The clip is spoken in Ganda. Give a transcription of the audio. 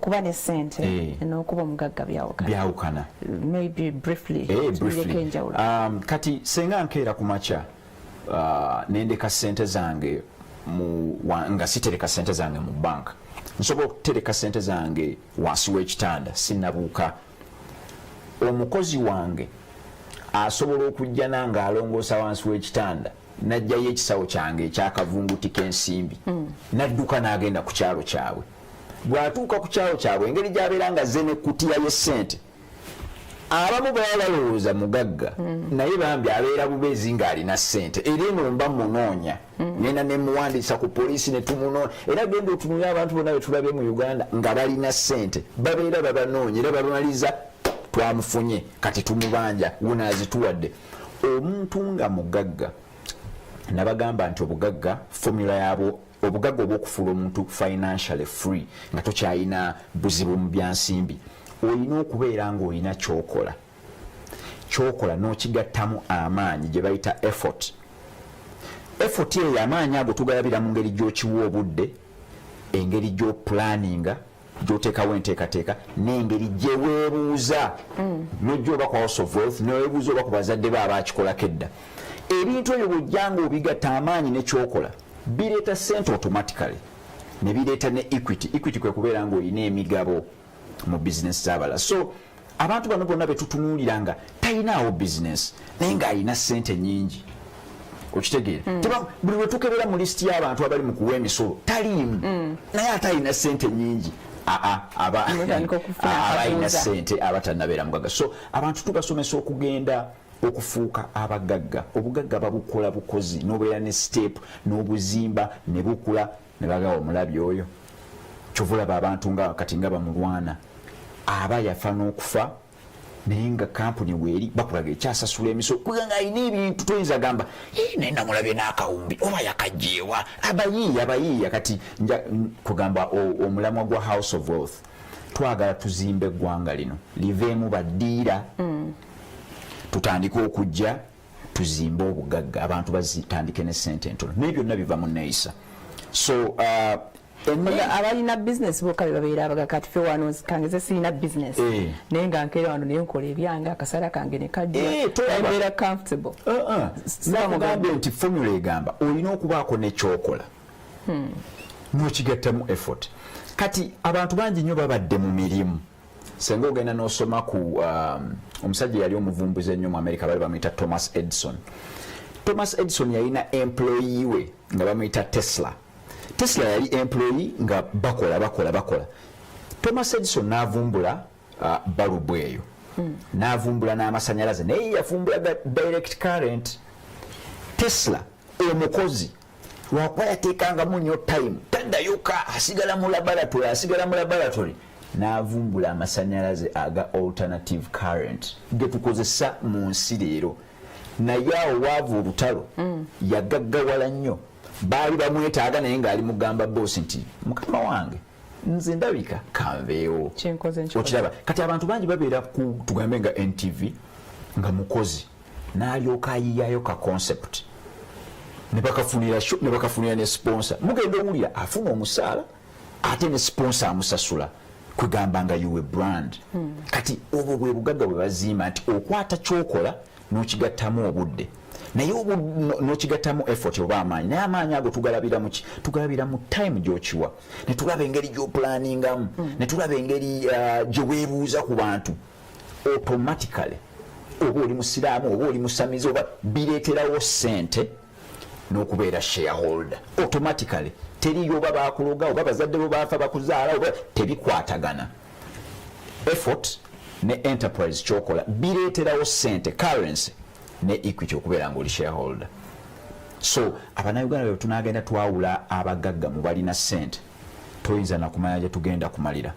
okuba ne ssente n'okuba omugagga byawukana. Maybe briefly. Kati senga nkeera ku makya nendeka ssente zange nga sitereka ssente zange mu bank, nsobola okutereka ssente zange wansi w'ekitanda sinnabuuka. Omukozi wange asobola okujja nanga alongoosa wansi w'ekitanda najjayo ekisawo kyange ekyakavunguti k'ensimbi nadduka n'agenda ku kyalo kyabwe. Bw'atuuka ku kyalo kyabwe engeri gy'abeera nga ze n'ekkutiya y'essente, abamu baba balowooza mugagga naye bambi abeera bubeezi ng'alina ssente era eno mba munoonya nena ne muwandiisa ku poliisi ne tumunoonya era genda otunulira abantu bonna be tulabye mu Uganda nga balina ssente babeera babanoonya era balumaliza twamufunye kati tumubanja wunaazituwadde. Omuntu nga mugagga nabagamba nti obugagga formula yabwo obugagga obw'okufuula omuntu financially free nga tokyalina buzibu mu byansimbi olina okubeera ng'olina kyokola n'okigattamu amaanyi gye bayita effort. Effort eyo amaanyi ago tugalabira mu ngeri gy'okiwa obudde, engeri gy'opulaninga, gy'oteekawo enteekateeka n'engeri gye weebuuza n'ojja oba ku House of Wealth neweebuuza oba ku bazadde be abaakikolako edda. Ebintu ebyo bw'ojja ng'obigatta amaanyi ne kyokola bireeta ssente automatically ne bireeta ne equity. Equity kwe kubeera ng'olina emigabo mu business z'abalala. So abantu bano bonna betutunuulira nga talinaawo business naye ng'alina ssente nnyingi. Okitegeera? Buli lwe tukebera mu lisiti y'abantu abali mu kuwa emisolo taliimu naye ate alina ssente nnyingi. Abalina ssente abatannabeera mugagga. So abantu tubasomesa okugenda okufuuka abagagga. Obugagga babukola bukozi n'obeera ne step n'obuzimba ne bukula ne bagawa omulabi oyo. Kyovulaba abantu nga kati nga bamulwana aba yafa n'okufa naye nga kampuni weeri bakulaga ekyasasula emisolo kuganga alina ebintu toyinza gamba naye namulabye n'akawumbi oba yakajjeewa abayiiya kati kugamba omulamwa gwa House of Wealth twagala tuzimbe eggwanga lino liveemu baddiira tutandike okujja tuzimbe obugagga abantu bazitandike ne ssente entono naye byonna biva mu neeyisa. So abalina business boka bebabeera abaga kati fe wano kange ze sirina business naye nga nkeera wano naye nkola ebyange akasala kange ne kajja comfortable. Namugambe nti formula egamba olina okubaako nekyokola n'okigattamu effort. Kati abantu bangi nnyo babadde mu mirimu. Senga ogenda n'osoma ku omusajja yali omuvumbuzi ennyo mu America bali bamuyita Thomas Edison. Thomas Edison yalina employee we nga bamuyita Tesla yali employee nga bakola. Thomas Edison n'avumbula balubu eyo n'avumbula n'amasanyalaze naye yavumbula direct current. Tesla omukozi lwakuba yateekangamu nnyo time taddayoka asigala mu laboratory n'avumbula amasanyalaze aga alternative current ge tukozesa mu nsi leero. Naye awo waava olutalo yagaggawala nnyo baali bamwetaaga naye ng'ali mugamba bosi nti mukama wange nze ndabika kanveewo okiraba. Kati abantu bangi babeera ku tugambe nga NTV nga mukozi n'alyoka ayiyayo ka concept ne bakafunira ne sponsor mugenda owulira afuna omusaala ate ne sponsor amusasula kwegamba nga yuwe brand. Kati obwo bwe bugagga bwe bazimba nti okwata kyokola n'okigattamu obudde naye n'okigattamu effort oba amaanyi naye amaanyi ago tugalabira mu time gy'okiwa ne tulaba engeri gy'opulaningamu ne tulaba engeri gye weebuuza ku bantu automatically oba oli musiraamu oba oli musamizi oba bireeterawo ssente n'okubeera shareholder automatically. Teriyo oba bakuloga oba bazadde bo baafa bakuzaala oba tebikwatagana. Effort ne enterprise kyokola bireeterawo ssente currency ne equity okubeera ng'oli shareholder. So abannayuganda bwe tunaagenda twawula abagagga mu balina ssente toyinza nakumanya gye tugenda kumalira.